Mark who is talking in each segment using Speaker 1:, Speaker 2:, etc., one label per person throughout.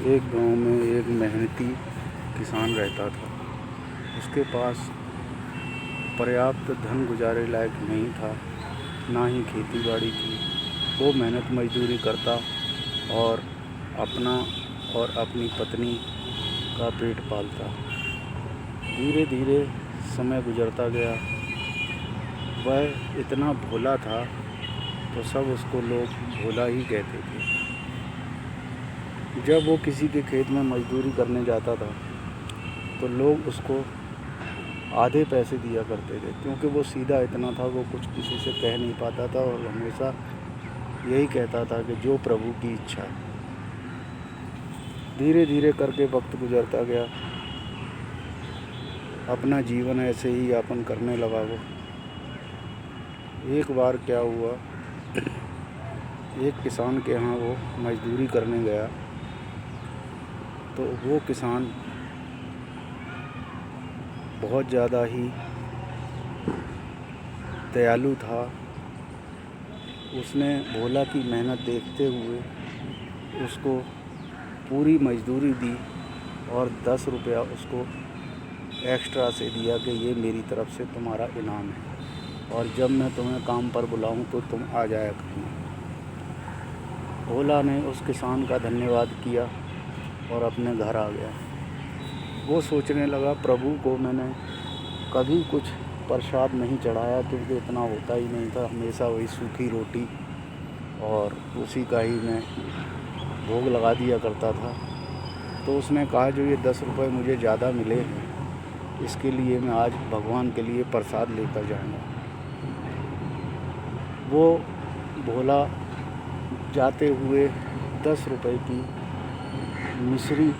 Speaker 1: एक गांव में एक मेहनती किसान रहता था। उसके पास पर्याप्त धन गुजारे लायक नहीं था, ना ही खेती बाड़ी थी। वो मेहनत मजदूरी करता और अपना और अपनी पत्नी का पेट पालता। धीरे धीरे समय गुजरता गया। वह इतना भोला था तो सब उसको लोग भोला ही कहते थे। जब वो किसी के खेत में मजदूरी करने जाता था तो लोग उसको आधे पैसे दिया करते थे, क्योंकि वो सीधा इतना था, वो कुछ किसी से कह नहीं पाता था और हमेशा यही कहता था कि जो प्रभु की इच्छा। धीरे धीरे करके वक्त गुजरता गया। अपना जीवन ऐसे ही यापन करने लगा वो। एक बार क्या हुआ, एक किसान के यहाँ वो मजदूरी करने गया तो वो किसान बहुत ज़्यादा ही दयालु था। उसने भोला की मेहनत देखते हुए उसको पूरी मजदूरी दी और 10 रुपया उसको एक्स्ट्रा से दिया कि ये मेरी तरफ से तुम्हारा इनाम है, और जब मैं तुम्हें काम पर बुलाऊं तो तुम आ जाया करना। भोला ने उस किसान का धन्यवाद किया और अपने घर आ गया। वो सोचने लगा, प्रभु को मैंने कभी कुछ प्रसाद नहीं चढ़ाया, क्योंकि इतना होता ही नहीं था। हमेशा वही सूखी रोटी और उसी का ही मैं भोग लगा दिया करता था। तो उसने कहा, जो ये 10 रुपये मुझे ज़्यादा मिले हैं, इसके लिए मैं आज भगवान के लिए प्रसाद लेकर जाऊंगा। वो भोला जाते हुए 10 रुपये की मिश्री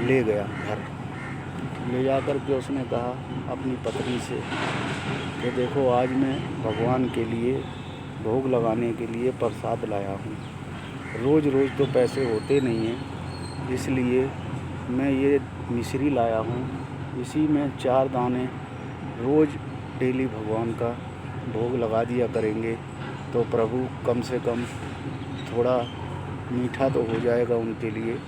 Speaker 1: ले गया घर। ले जाकर के उसने कहा अपनी पत्नी से कि देखो, आज मैं भगवान के लिए भोग लगाने के लिए प्रसाद लाया हूँ। रोज़ रोज़ तो पैसे होते नहीं हैं, इसलिए मैं ये मिश्री लाया हूँ। इसी में 4 दाने रोज़ डेली भगवान का भोग लगा दिया करेंगे तो प्रभु कम से कम थोड़ा मीठा तो हो जाएगा उनके लिए।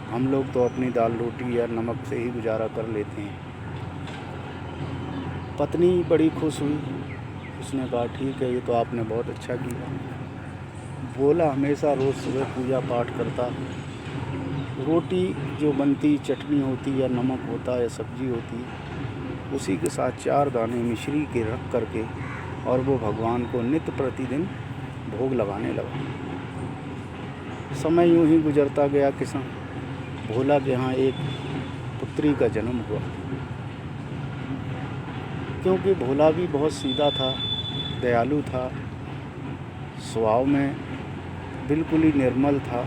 Speaker 1: हम लोग तो अपनी दाल रोटी या नमक से ही गुजारा कर लेते हैं। पत्नी बड़ी खुश हुई। उसने कहा, ठीक है, ये तो आपने बहुत अच्छा किया। भोला हमेशा रोज़ सुबह पूजा पाठ करता। रोटी जो बनती, चटनी होती या नमक होता या सब्जी होती, उसी के साथ 4 दाने मिश्री के रख करके और वो भगवान को नित्य प्रतिदिन भोग लगाने लगा। समय यूं ही गुजरता गया। किसान भोला के यहाँ एक पुत्री का जन्म हुआ। क्योंकि भोला भी बहुत सीधा था, दयालु था, स्वभाव में बिल्कुल ही निर्मल था,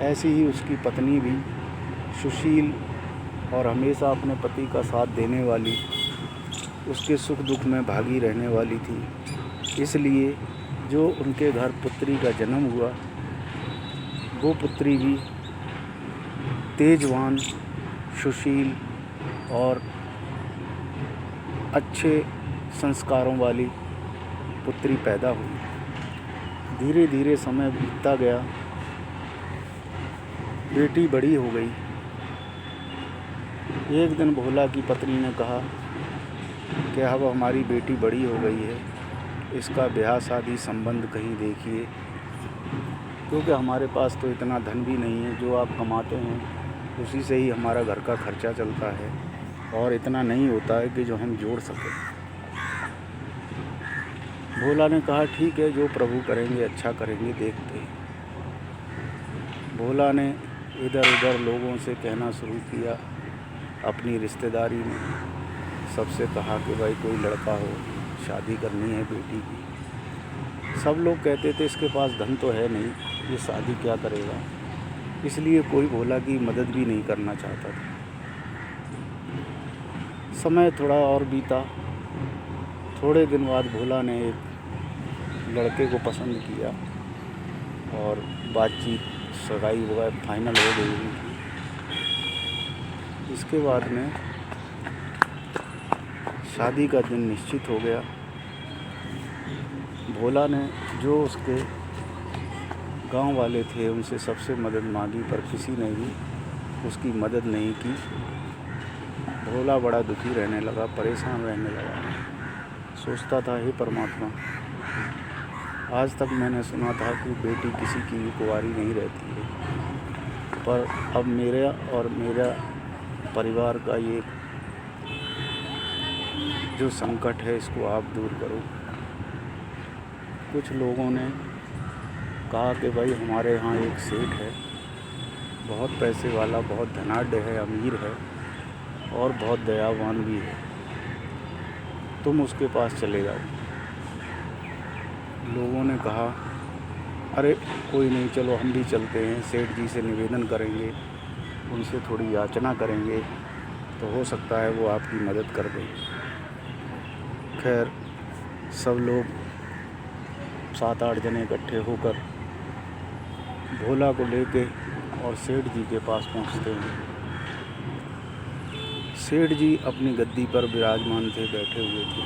Speaker 1: ऐसी ही उसकी पत्नी भी सुशील और हमेशा अपने पति का साथ देने वाली, उसके सुख दुख में भागी रहने वाली थी। इसलिए जो उनके घर पुत्री का जन्म हुआ, वो पुत्री भी तेजवान, सुशील और अच्छे संस्कारों वाली पुत्री पैदा हुई। धीरे धीरे समय बीतता गया। बेटी बड़ी हो गई। एक दिन भोला की पत्नी ने कहा कि अब हमारी बेटी बड़ी हो गई है, इसका ब्याह शादी संबंध कहीं देखिए, क्योंकि हमारे पास तो इतना धन भी नहीं है। जो आप कमाते हैं उसी से ही हमारा घर का खर्चा चलता है, और इतना नहीं होता है कि जो हम जोड़ सकें। भोला ने कहा, ठीक है, जो प्रभु करेंगे अच्छा करेंगे, देखते हैं। भोला ने इधर उधर लोगों से कहना शुरू किया। अपनी रिश्तेदारी में सबसे कहा कि भाई कोई लड़का हो, शादी करनी है बेटी की। सब लोग कहते थे इसके पास धन तो है नहीं, ये शादी क्या करेगा। इसलिए कोई भोला की मदद भी नहीं करना चाहता था। समय थोड़ा और बीता। थोड़े दिन बाद भोला ने एक लड़के को पसंद किया और बातचीत सगाई वगैरह फाइनल हो गई। इसके बाद में शादी का दिन निश्चित हो गया। भोला ने जो उसके गांव वाले थे, उनसे सबसे मदद मांगी पर किसी ने भी उसकी मदद नहीं की। भोला बड़ा दुखी रहने लगा, परेशान रहने लगा। सोचता था, हे परमात्मा, आज तक मैंने सुना था कि बेटी किसी की भी कुंवारी नहीं रहती है, पर अब मेरा और मेरा परिवार का ये जो संकट है इसको आप दूर करो। कुछ लोगों ने कहा कि भाई हमारे यहाँ एक सेठ है, बहुत पैसे वाला, बहुत धनाढ्य है, अमीर है और बहुत दयावान भी है, तुम उसके पास चले जाओ। लोगों ने कहा, अरे कोई नहीं, चलो हम भी चलते हैं, सेठ जी से निवेदन करेंगे, उनसे थोड़ी याचना करेंगे, तो हो सकता है वो आपकी मदद कर दें। खैर सब लोग 7-8 जने इकट्ठे होकर भोला को लेके और सेठ जी के पास पहुंचते हैं। सेठ जी अपनी गद्दी पर विराजमान थे, बैठे हुए थे।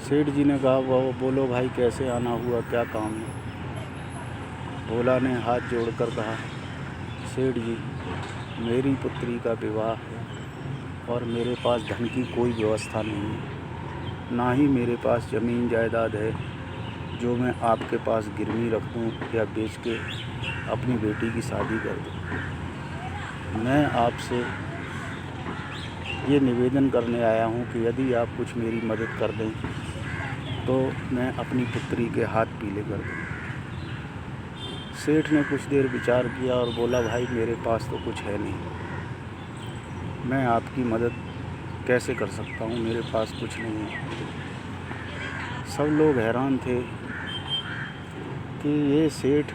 Speaker 1: सेठ जी ने कहा, वो बोलो भाई, कैसे आना हुआ, क्या काम है? भोला ने हाथ जोड़कर कहा, सेठ जी, मेरी पुत्री का विवाह है और मेरे पास धन की कोई व्यवस्था नहीं है, ना ही मेरे पास ज़मीन जायदाद है जो मैं आपके पास गिरवी रख दूँ या बेच के अपनी बेटी की शादी कर दूँ। मैं आपसे ये निवेदन करने आया हूँ कि यदि आप कुछ मेरी मदद कर दें तो मैं अपनी पुत्री के हाथ पीले कर दूँ। सेठ ने कुछ देर विचार किया और बोला, भाई मेरे पास तो कुछ है नहीं, मैं आपकी मदद कैसे कर सकता हूँ, मेरे पास कुछ नहीं है। सब लोग हैरान थे कि ये सेठ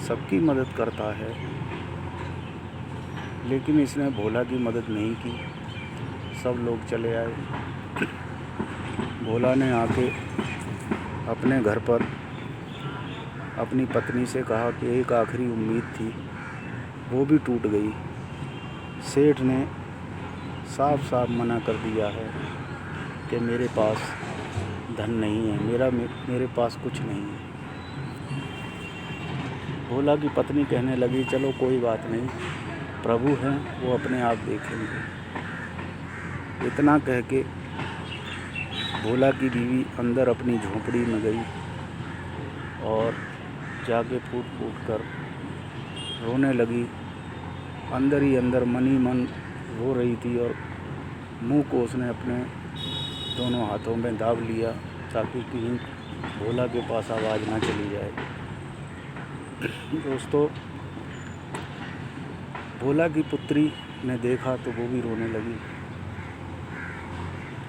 Speaker 1: सबकी मदद करता है, लेकिन इसने भोला की मदद नहीं की। सब लोग चले आए। भोला ने आके अपने घर पर अपनी पत्नी से कहा कि एक आखिरी उम्मीद थी, वो भी टूट गई। सेठ ने साफ साफ मना कर दिया है कि मेरे पास धन नहीं है, मेरे पास कुछ नहीं है। भोला की पत्नी कहने लगी, चलो कोई बात नहीं, प्रभु हैं, वो अपने आप देखेंगे। इतना कह के भोला की बीवी अंदर अपनी झोंपड़ी में गई और जाके फूट फूट कर रोने लगी। अंदर ही अंदर मन ही मन रो रही थी और मुंह को उसने अपने दोनों हाथों में दाब लिया ताकि कहीं भोला के पास आवाज़ ना चली जाए। दोस्तों, भोला की पुत्री ने देखा तो वो भी रोने लगी।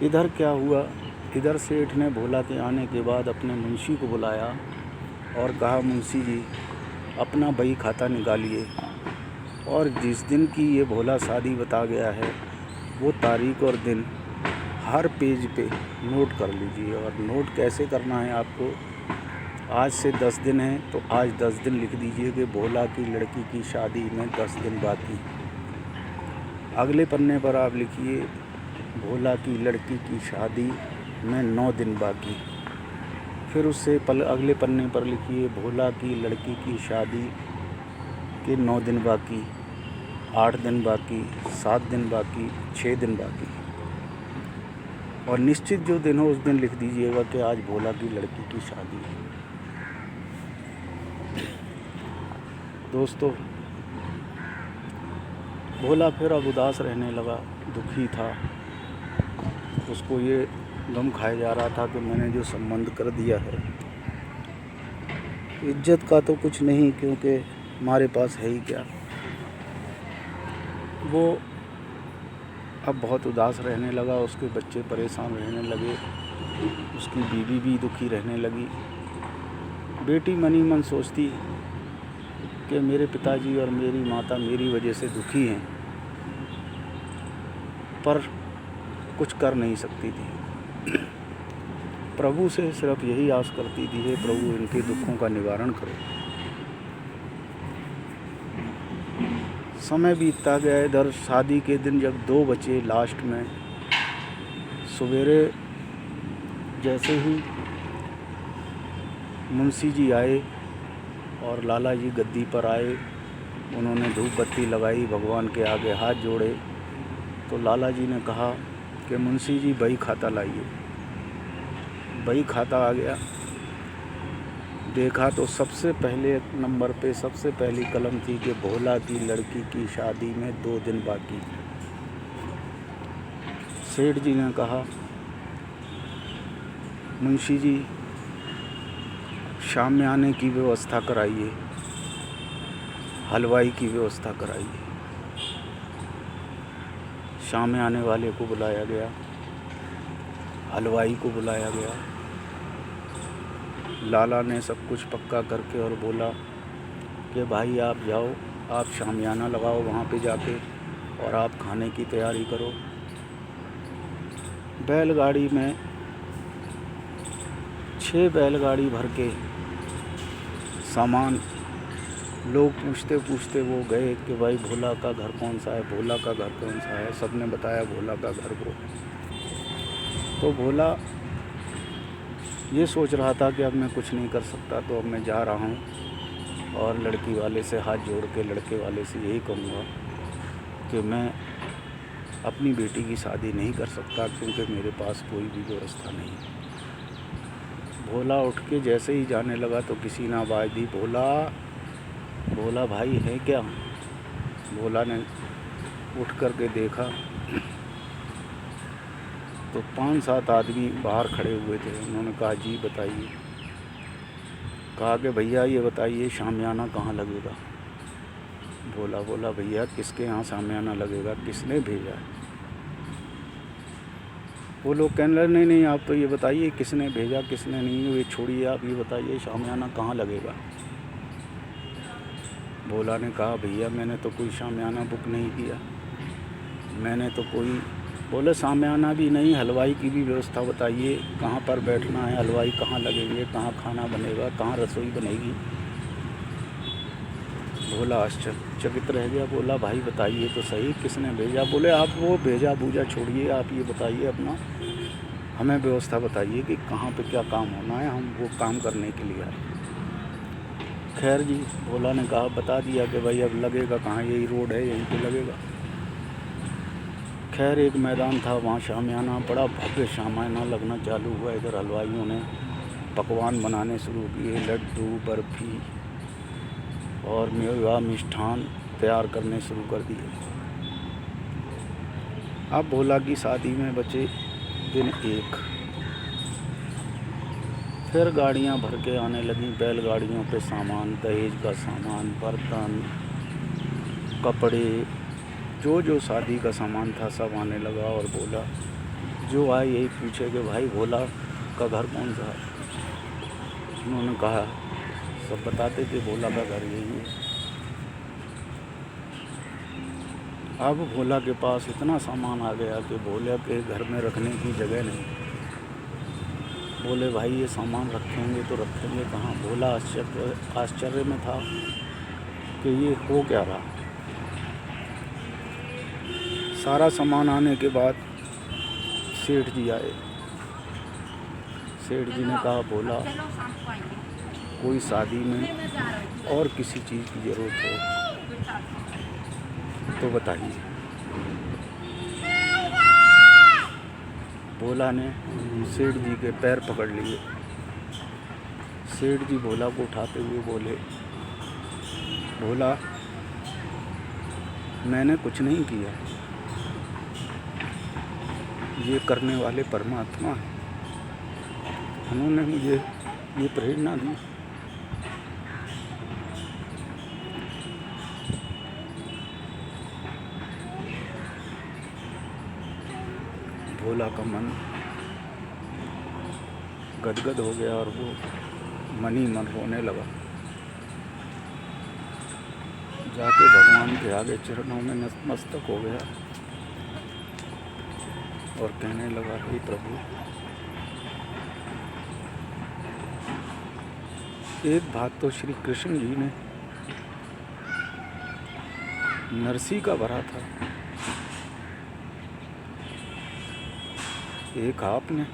Speaker 1: इधर क्या हुआ, इधर सेठ ने भोला के आने के बाद अपने मुंशी को बुलाया और कहा, मुंशी जी, अपना बही खाता निकालिए और जिस दिन की ये भोला शादी बता गया है वो तारीख और दिन हर पेज पे नोट कर लीजिए। और नोट कैसे करना है आपको, आज से 10 दिन है तो आज 10 दिन लिख दीजिए कि भोला की लड़की की शादी में 10 दिन बाकी। अगले पन्ने पर आप लिखिए, भोला की लड़की की शादी में 9 दिन बाकी। फिर उससे अगले पन्ने पर लिखिए, भोला की लड़की की शादी के 9 दिन बाकी, 8 दिन बाकी, 7 दिन बाकी, 6 दिन बाकी। और निश्चित जो दिन हो उस दिन लिख दीजिएगा कि आज भोला की लड़की की शादी है। दोस्तों, भोला फिर अब उदास रहने लगा, दुखी था। उसको ये गम खाया जा रहा था कि मैंने जो संबंध कर दिया है, इज्जत का तो कुछ नहीं, क्योंकि हमारे पास है ही क्या। वो अब बहुत उदास रहने लगा, उसके बच्चे परेशान रहने लगे, उसकी बीवी भी दुखी रहने लगी। बेटी मनी मन सोचती कि मेरे पिताजी और मेरी माता मेरी वजह से दुखी हैं, पर कुछ कर नहीं सकती थी। प्रभु से सिर्फ यही आस करती थी, हे प्रभु, इनके दुखों का निवारण करो। समय बीतता गया। इधर शादी के दिन जब 2 बजे लास्ट में, सवेरे जैसे ही मुंशी जी आए और लाला जी गद्दी पर आए। उन्होंने धूप बत्ती लगाई, भगवान के आगे हाथ जोड़े। तो लाला जी ने कहा कि मुंशी जी बही खाता लाइए। बही खाता आ गया। देखा तो सबसे पहले नंबर पे सबसे पहली कलम थी कि भोला की लड़की की शादी में 2 दिन बाकी। सेठ जी ने कहा, मुंशी जी शाम में आने की व्यवस्था कराइए, हलवाई की व्यवस्था कराइए। शाम में आने वाले को बुलाया गया, हलवाई को बुलाया गया। लाला ने सब कुछ पक्का करके और बोला कि भाई आप जाओ, आप शामियाना लगाओ वहाँ पे जाके और आप खाने की तैयारी करो। बैलगाड़ी में 6 बैलगाड़ी भर के सामान। लोग पूछते पूछते वो गए कि भाई भोला का घर कौन सा है, भोला का घर कौन सा है। सब ने बताया भोला का घर को। तो भोला ये सोच रहा था कि अब मैं कुछ नहीं कर सकता, तो अब मैं जा रहा हूँ और लड़की वाले से हाथ जोड़ के लड़के वाले से यही कहूँगा कि मैं अपनी बेटी की शादी नहीं कर सकता क्योंकि मेरे पास कोई भी व्यवस्था नहीं। भोला उठ के जैसे ही जाने लगा तो किसी ने आवाज़ दी, भोला, भोला भाई है क्या। भोला ने उठ कर के देखा तो 5-7 आदमी बाहर खड़े हुए थे। उन्होंने कहा, जी बताइए। कहा कि भैया ये बताइए शामियाना कहाँ लगेगा। भोला बोला, भैया किसके यहाँ शामियाना लगेगा, किसने भेजा है। वो लोग कहने लगे, नहीं नहीं आप तो ये बताइए किसने भेजा किसने नहीं, ये छोड़िए, आप ये बताइए शामियाना कहाँ लगेगा। भोला ने कहा, भैया मैंने तो कोई शामियाना बुक नहीं किया, मैंने तो कोई। बोले शामियाना भी नहीं, हलवाई की भी व्यवस्था बताइए, कहाँ पर बैठना है, हलवाई कहाँ लगेंगे, कहाँ खाना बनेगा, कहाँ रसोई बनेगी। भोला आश्चर्यचकित रह गया। बोला, भाई बताइए तो सही किसने भेजा। बोले, आप वो भेजा बूझा छोड़िए, आप ये बताइए अपना, हमें व्यवस्था बताइए कि कहाँ पे क्या काम होना है, हम वो काम करने के लिए आए। खैर जी, भोला ने कहा, बता दिया कि भाई अब लगेगा कहाँ, यही रोड है, यहीं पे लगेगा। खैर एक मैदान था, वहाँ शामियाना, बड़ा भव्य शामियाना लगना चालू हुआ। इधर हलवाइयों ने पकवान बनाने शुरू किए, लड्डू, बर्फ़ी और मेवा मिष्ठान तैयार करने शुरू कर दिए। अब भोला की शादी में बचे दिन 1। फिर गाड़ियाँ भर के आने लगी, बैलगाड़ियों पे सामान, दहेज का सामान, बर्तन, कपड़े, जो शादी का सामान था सब आने लगा। और बोला जो आए यही पूछे कि भाई भोला का घर कौन सा है। उन्होंने कहा, सब बताते थे भोला का घर यही है। अब भोला के पास इतना सामान आ गया कि भोला के घर में रखने की जगह नहीं। बोले, भाई ये सामान रखेंगे तो रखेंगे कहाँ। भोला आश्चर्य में था कि ये हो क्या रहा। सारा सामान आने के बाद सेठ जी आए। सेठ जी ने कहा, भोला कोई शादी में और किसी चीज़ की ज़रूरत हो तो बताइए। भोला ने सेठ जी के पैर पकड़ लिए। सेठ जी भोला को उठाते हुए बोले, भोला मैंने कुछ नहीं किया, ये करने वाले परमात्मा हैं, उन्होंने मुझे ये प्रेरणा दी। भोला का मन गदगद हो गया और वो मन ही मन रोने लगा। जाके भगवान के आगे चरणों में नतमस्तक हो गया और कहने लगा, हे प्रभु, एक बात तो श्री कृष्ण जी ने नरसी का भरा था, एक आपने।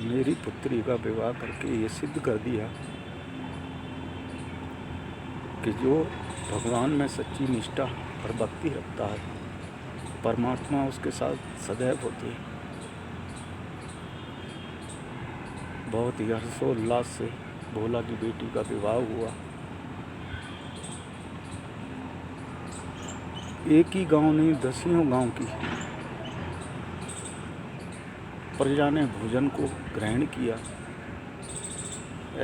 Speaker 1: मेरी पुत्री का विवाह करके ये सिद्ध कर दिया कि जो भगवान में सच्ची निष्ठा और भक्ति रखता है, परमात्मा उसके साथ सदैव होती है। बहुत ही हर्षोल्लास से भोला की बेटी का विवाह हुआ। एक ही गांव नहीं, दसियों गांव की प्रजा ने भोजन को ग्रहण किया।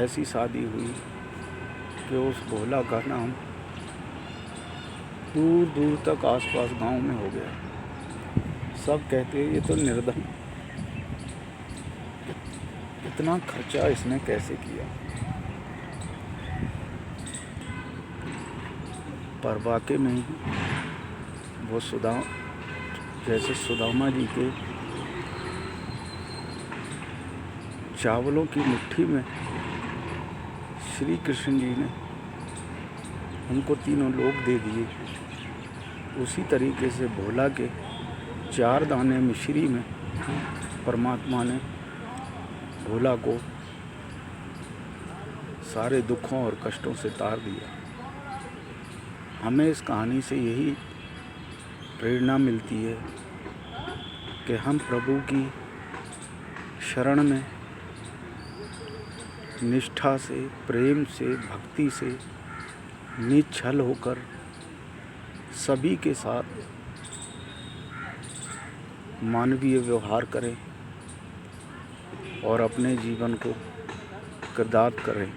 Speaker 1: ऐसी शादी हुई कि उस भोला का नाम दूर दूर तक आसपास गांव में हो गया। सब कहते ये तो निर्धन, इतना खर्चा इसने कैसे किया। पर वाकई में ही वो जैसे सुदामा जी के चावलों की मुट्ठी में श्री कृष्ण जी ने उनको तीनों लोक दे दिए, उसी तरीके से भोला के 4 दाने मिश्री में परमात्मा ने भोला को सारे दुखों और कष्टों से तार दिया। हमें इस कहानी से यही प्रेरणा मिलती है कि हम प्रभु की शरण में निष्ठा से, प्रेम से, भक्ति से निश्चल होकर सभी के साथ मानवीय व्यवहार करें और अपने जीवन को कृतार्थ करें।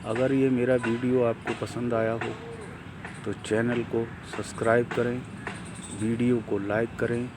Speaker 1: अगर ये मेरा वीडियो आपको पसंद आया हो तो चैनल को सब्सक्राइब करें, वीडियो को लाइक करें